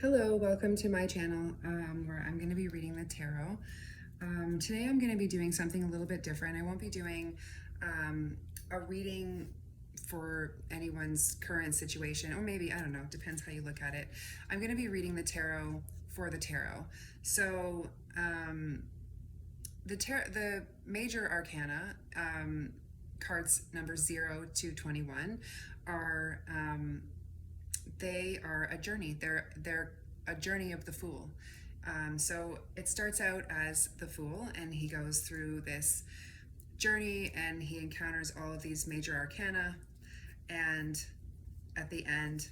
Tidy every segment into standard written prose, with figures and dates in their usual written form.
Hello, welcome to my channel where I'm going to be reading the tarot. Today I'm going to be doing something a little bit different. I won't be doing a reading for anyone's current situation, or maybe, I don't know, depends how you look at it. I'm going to be reading the tarot for the tarot. So the Major Arcana, cards number 0 to 21, are they are a journey. They're a journey of the Fool. So it starts out as the Fool, and he goes through this journey, and he encounters all of these major arcana, and at the end,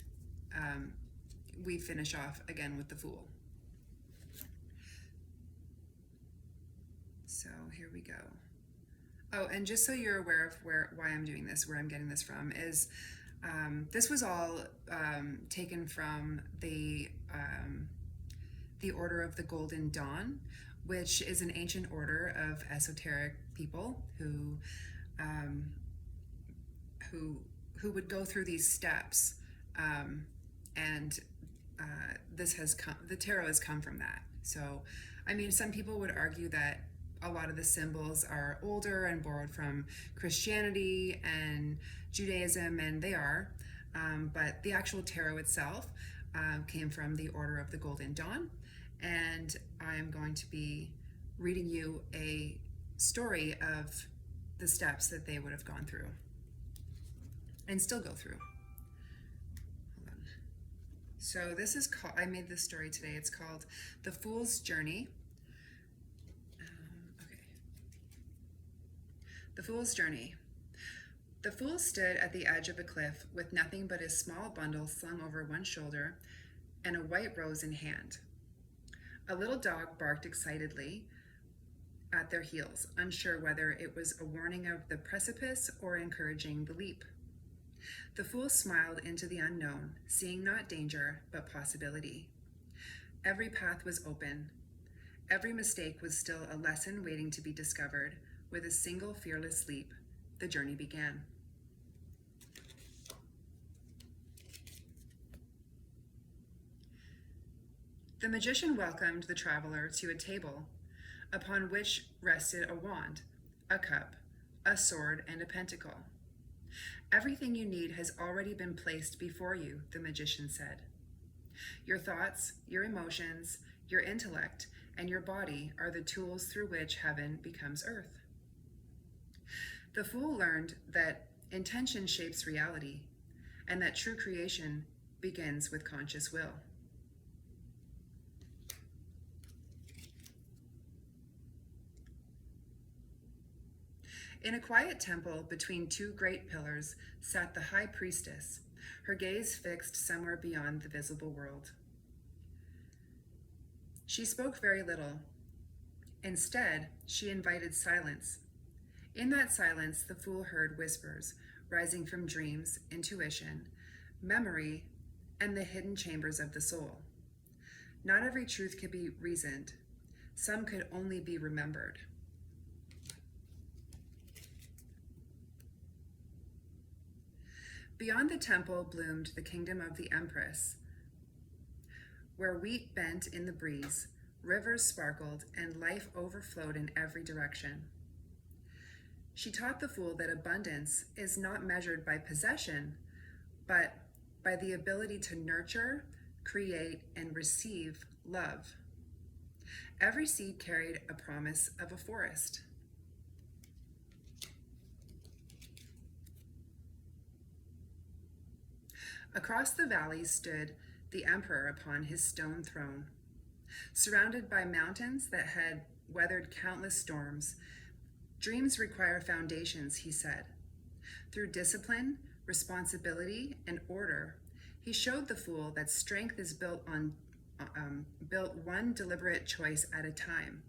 we finish off again with the Fool. So here we go. Oh, and just so you're aware of why I'm doing this, where I'm getting this from, is this was all taken from the Order of the Golden Dawn, which is an ancient order of esoteric people who would go through these steps, and this has come. The tarot has come from that. So, I mean, some people would argue that a lot of the symbols are older and borrowed from Christianity and Judaism, and they are, but the actual tarot itself came from the Order of the Golden Dawn, and I'm going to be reading you a story of the steps that they would have gone through and still go through. Hold on. So this is called, I made this story today, it's called The Fool's Journey. The Fool's Journey. The Fool stood at the edge of a cliff with nothing but his small bundle slung over one shoulder and a white rose in hand. A little dog barked excitedly at their heels, unsure whether it was a warning of the precipice or encouraging the leap. The Fool smiled into the unknown, seeing not danger, but possibility. Every path was open. Every mistake was still a lesson waiting to be discovered. With a single fearless leap, the journey began. The magician welcomed the traveler to a table upon which rested a wand, a cup, a sword, and a pentacle. Everything you need has already been placed before you, the magician said. Your thoughts, your emotions, your intellect, and your body are the tools through which heaven becomes earth. The Fool learned that intention shapes reality, and that true creation begins with conscious will. In a quiet temple between two great pillars sat the high priestess, her gaze fixed somewhere beyond the visible world. She spoke very little. Instead, she invited silence. In that silence, the Fool heard whispers rising from dreams, intuition, memory, and the hidden chambers of the soul. Not every truth could be reasoned. Some could only be remembered. Beyond the temple bloomed the kingdom of the Empress, where wheat bent in the breeze, rivers sparkled, and life overflowed in every direction. She taught the Fool that abundance is not measured by possession, but by the ability to nurture, create, and receive love. Every seed carried a promise of a forest. Across the valley stood the emperor upon his stone throne. Surrounded by mountains that had weathered countless storms, dreams require foundations, he said. Through discipline, responsibility, and order, he showed the Fool that strength is built one deliberate choice at a time,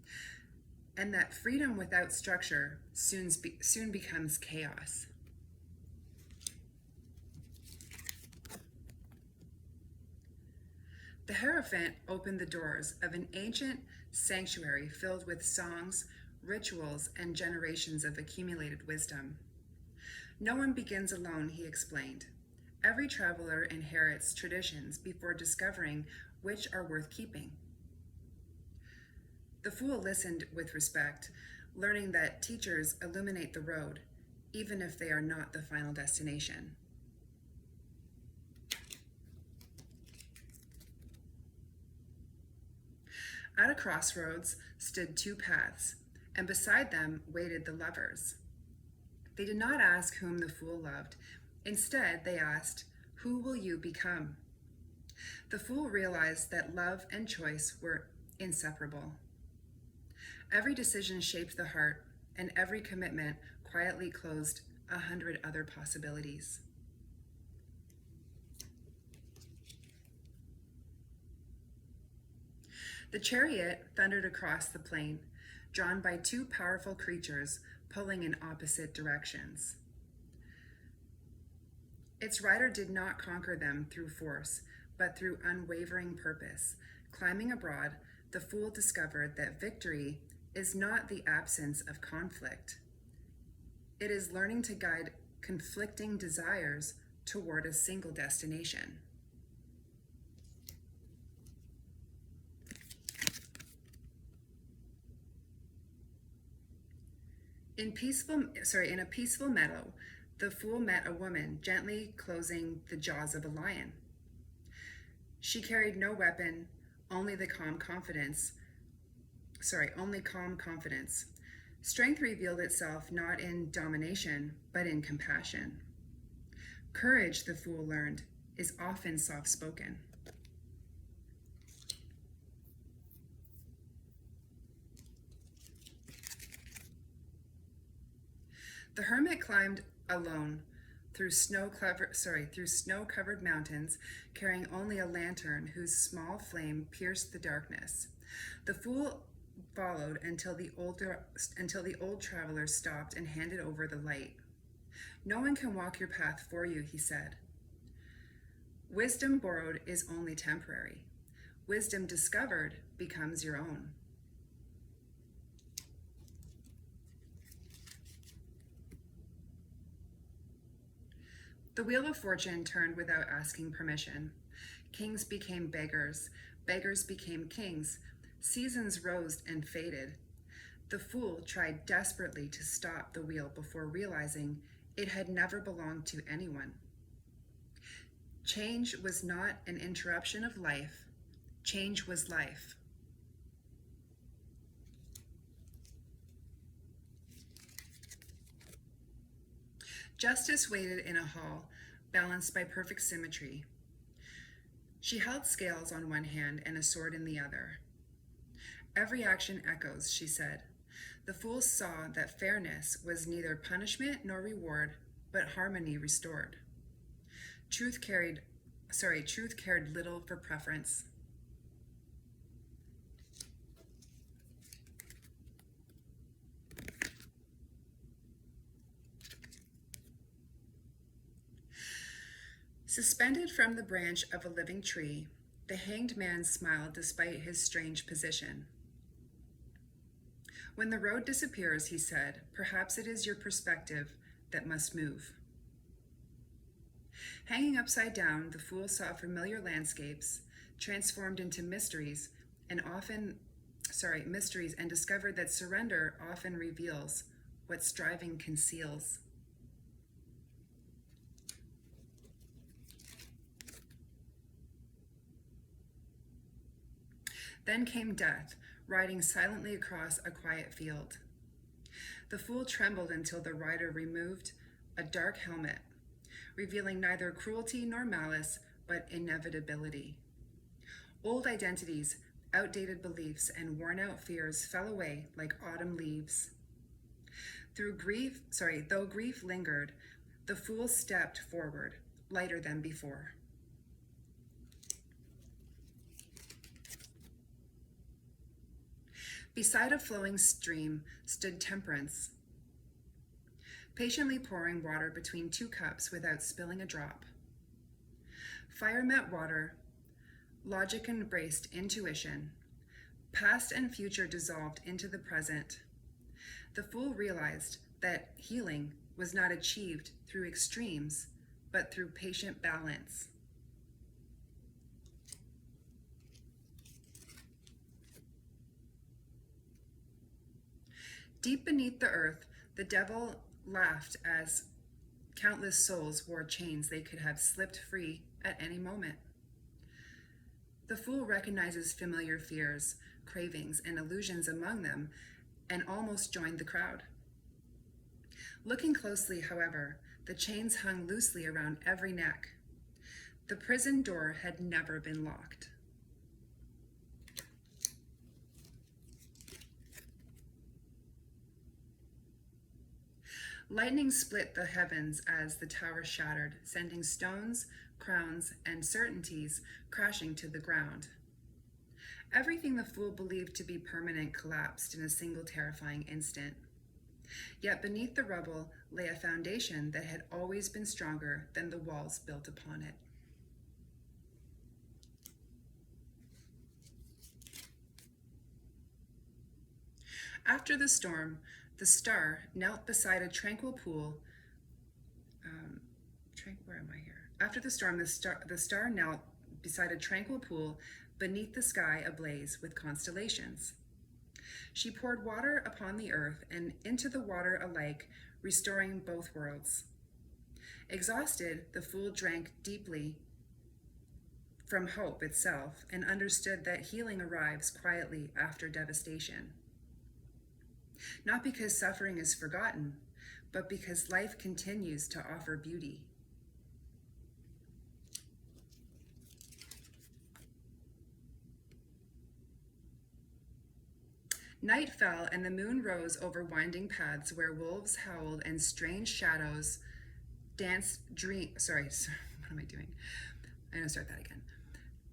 and that freedom without structure soon becomes chaos. The Hierophant opened the doors of an ancient sanctuary filled with songs, rituals, and generations of accumulated wisdom. No one begins alone, he explained. Every traveler inherits traditions before discovering which are worth keeping. The fool listened with respect, learning that teachers illuminate the road, even if they are not the final destination. At a crossroads stood two paths, and beside them waited the lovers. They did not ask whom the fool loved. Instead, they asked, "Who will you become?" The fool realized that love and choice were inseparable. Every decision shaped the heart, and every commitment quietly closed 100 other possibilities. The chariot thundered across the plain, drawn by two powerful creatures pulling in opposite directions. Its rider did not conquer them through force, but through unwavering purpose. Climbing abroad, the fool discovered that victory is not the absence of conflict. It is learning to guide conflicting desires toward a single destination. In a peaceful meadow, the fool met a woman gently closing the jaws of a lion. She carried no weapon, only calm confidence. Strength revealed itself not in domination, but in compassion. Courage, the fool learned, is often soft-spoken. The hermit climbed alone through snow-covered mountains, carrying only a lantern whose small flame pierced the darkness. The fool followed until the old traveler stopped and handed over the light. "No one can walk your path for you," he said. "Wisdom borrowed is only temporary. Wisdom discovered becomes your own." The wheel of fortune turned without asking permission. Kings became beggars, beggars became kings, seasons rose and faded. The fool tried desperately to stop the wheel before realizing it had never belonged to anyone. Change was not an interruption of life, change was life. Justice waited in a hall, balanced by perfect symmetry. She held scales on one hand and a sword in the other. "Every action echoes," she said. The fool saw that fairness was neither punishment nor reward, but harmony restored. Truth cared little for preference. Suspended from the branch of a living tree, the hanged man smiled despite his strange position. "When the road disappears," he said, "perhaps it is your perspective that must move." Hanging upside down, the fool saw familiar landscapes transformed into mysteries and discovered that surrender often reveals what striving conceals. Then came death, riding silently across a quiet field. The fool trembled until the rider removed a dark helmet, revealing neither cruelty nor malice, but inevitability. Old identities, outdated beliefs, and worn-out fears fell away like autumn leaves. Though grief lingered, the fool stepped forward, lighter than before. Beside a flowing stream stood Temperance, patiently pouring water between two cups without spilling a drop. Fire met water, logic embraced intuition, past and future dissolved into the present. The fool realized that healing was not achieved through extremes, but through patient balance. Deep beneath the earth, the devil laughed as countless souls wore chains they could have slipped free at any moment. The fool recognizes familiar fears, cravings, and illusions among them, and almost joined the crowd. Looking closely, however, the chains hung loosely around every neck. The prison door had never been locked. Lightning split the heavens as the tower shattered, sending stones, crowns, and certainties crashing to the ground. Everything the fool believed to be permanent collapsed in a single terrifying instant. Yet beneath the rubble lay a foundation that had always been stronger than the walls built upon it. After the storm, the star knelt beside a tranquil pool. Where am I here? After the storm, the star knelt beside a tranquil pool beneath the sky ablaze with constellations. She poured water upon the earth and into the water alike, restoring both worlds. Exhausted, the fool drank deeply from hope itself and understood that healing arrives quietly after devastation. Not because suffering is forgotten, but because life continues to offer beauty. Night fell and the moon rose over winding paths where wolves howled and strange shadows danced what am I doing? I'm gonna start that again.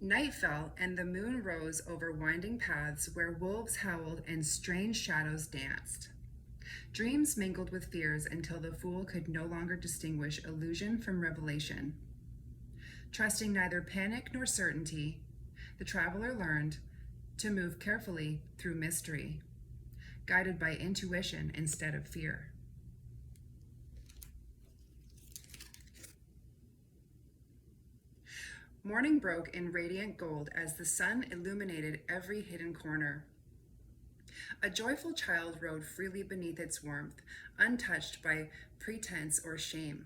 Night fell and the moon rose over winding paths where wolves howled and strange shadows danced. Dreams mingled with fears until the fool could no longer distinguish illusion from revelation. Trusting neither panic nor certainty, the traveler learned to move carefully through mystery, guided by intuition instead of fear. Morning broke in radiant gold as the sun illuminated every hidden corner. A joyful child rode freely beneath its warmth, untouched by pretense or shame.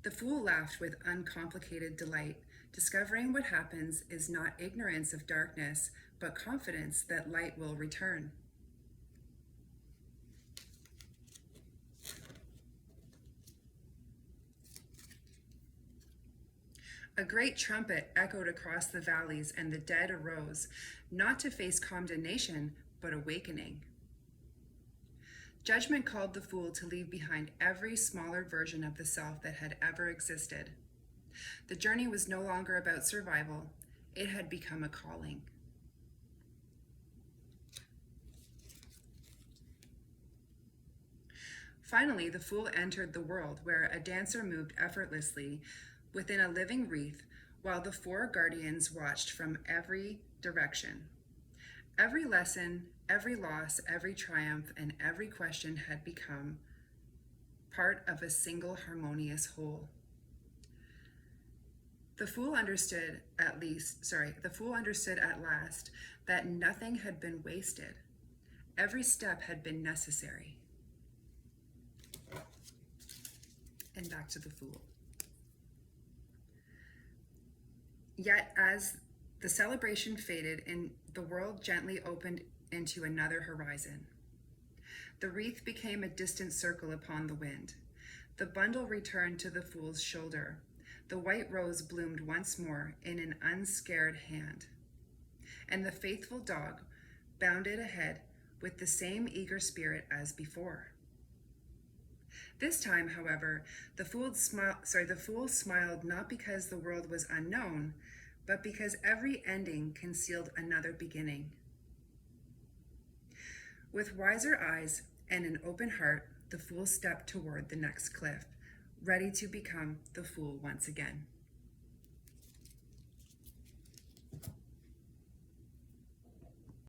The fool laughed with uncomplicated delight, discovering what happens is not ignorance of darkness, but confidence that light will return. A great trumpet echoed across the valleys, and the dead arose, not to face condemnation, but awakening. Judgment called the fool to leave behind every smaller version of the self that had ever existed. The journey was no longer about survival, it had become a calling. Finally, the fool entered the world where a dancer moved effortlessly within a living wreath while the four guardians watched from every direction. Every lesson, every loss, every triumph, and every question had become part of a single harmonious whole. The fool understood at last that nothing had been wasted. Every step had been necessary. And back to the fool. Yet as the celebration faded and the world gently opened into another horizon, the wreath became a distant circle upon the wind. The bundle returned to the fool's shoulder. The white rose bloomed once more in an unscared hand, and the faithful dog bounded ahead with the same eager spirit as before. This time, however, the fool smiled not because the world was unknown, but because every ending concealed another beginning. With wiser eyes and an open heart, the fool stepped toward the next cliff, ready to become the fool once again.